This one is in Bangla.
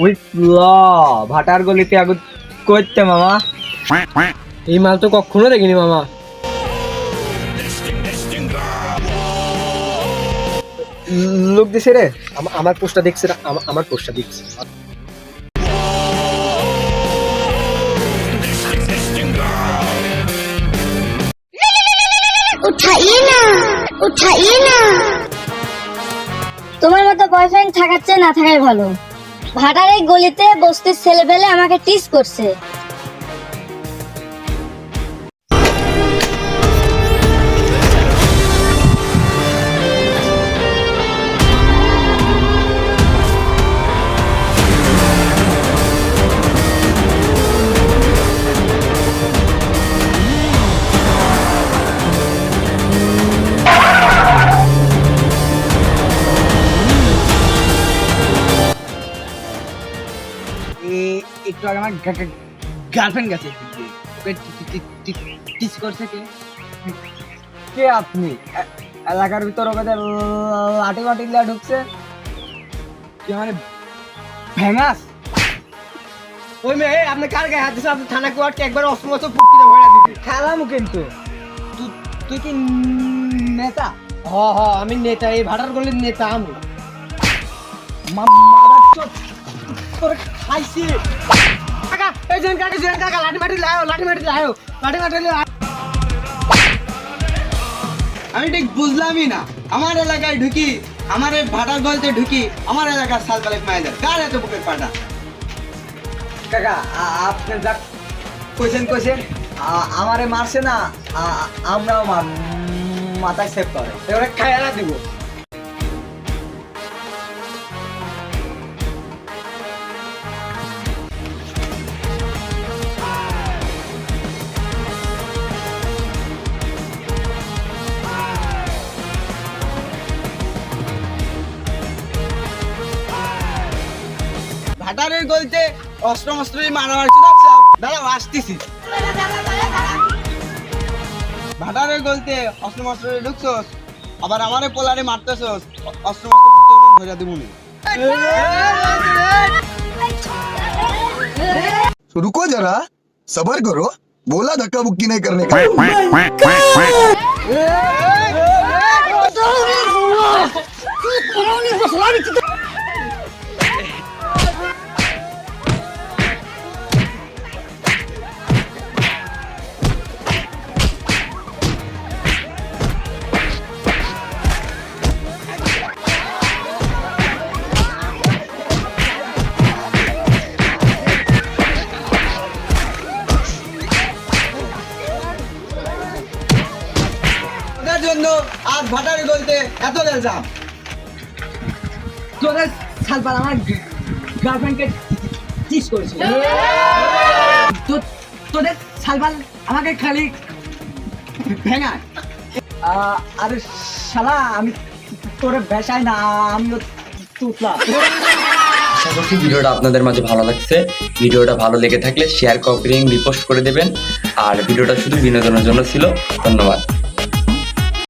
ওই ল ভাটার গলিতে আগুন করতে মামা। এই মাল তো কখনো দেখিনি মামা। লোক দিছে রে। আমার পোস্টটা দেখছে, আমার পোস্টটা দেখছে। उठाइए ना उठाइए ना। তোমার মতো বয়ফ্রেন্ড থাকার চেয়ে না থাকাই ভালো। ভাটার এই গলিতে বস্তির ছেলেবেলে আমাকে টিস করছে। একটু আগে আমার গার্লফ্রেন্ড গেছে, ওকে টিস করছে। কে আপনি? এলাকার ভিতর ওকে লাঠি মাটি ঢুকছে। কি মানে ভেঙাস? ওই মেয়ে আপনি কার গায়ে হাত দিছে? আপনি থানা কোয়ার্ডকে একবার অসমত ফুটকিতে ভরা দিতে খেলাম কিন্তু। তুই কি নেতা? হ আমি নেতা, এই ভাটার গলির নেতা আমি। মাদার চোদ তোরে খাইছি। কাকা এই জেন কাকা লাঠি মাটি লাও। আমি ঠিক বুঝলামই না, আমার এলাকায় ঢুকি, আমার এই ভাটার গলিতে ঢুকি, আমার এলাকার সালপালেক মায়েদের কার এত বুকের পাটা? কাকা আপনি যা কইছেন আমারে মারছে না, আমরাও মাথায় সেভ করে এবারে খায়ালা দিব। ভাটারের গলিতে অস্ত্র মারামারি দাঁড়াও আসতেছি। ভাটারের গলিতে অস্ত্র ঢুকছোস, আবার আমারে পোলারে মারতেছোস, অস্ত্র ধরে দিব নি। रुको जरा, सबर करो, बोला धक्का बुक्की नहीं करने का। ওদের জন্য আজ ভাটারের গলিতে এত রেজাম। তোদের সালপাল আমার গার্লফ্রেন্ডকে টিস করেছে। তোদের সালপাল আমাকে খালি ভেঙায়। আরে শালা, আমি তোরে বেসাই না, আমিও তুতলা। আশা করছি ভিডিওটা আপনাদের মাঝে ভালো লাগছে। ভিডিওটা ভালো লেগে থাকলে শেয়ার, কপি, রিপোস্ট করে দেবেন। আর ভিডিওটা শুধু বিনোদনের জন্য ছিল। ধন্যবাদ।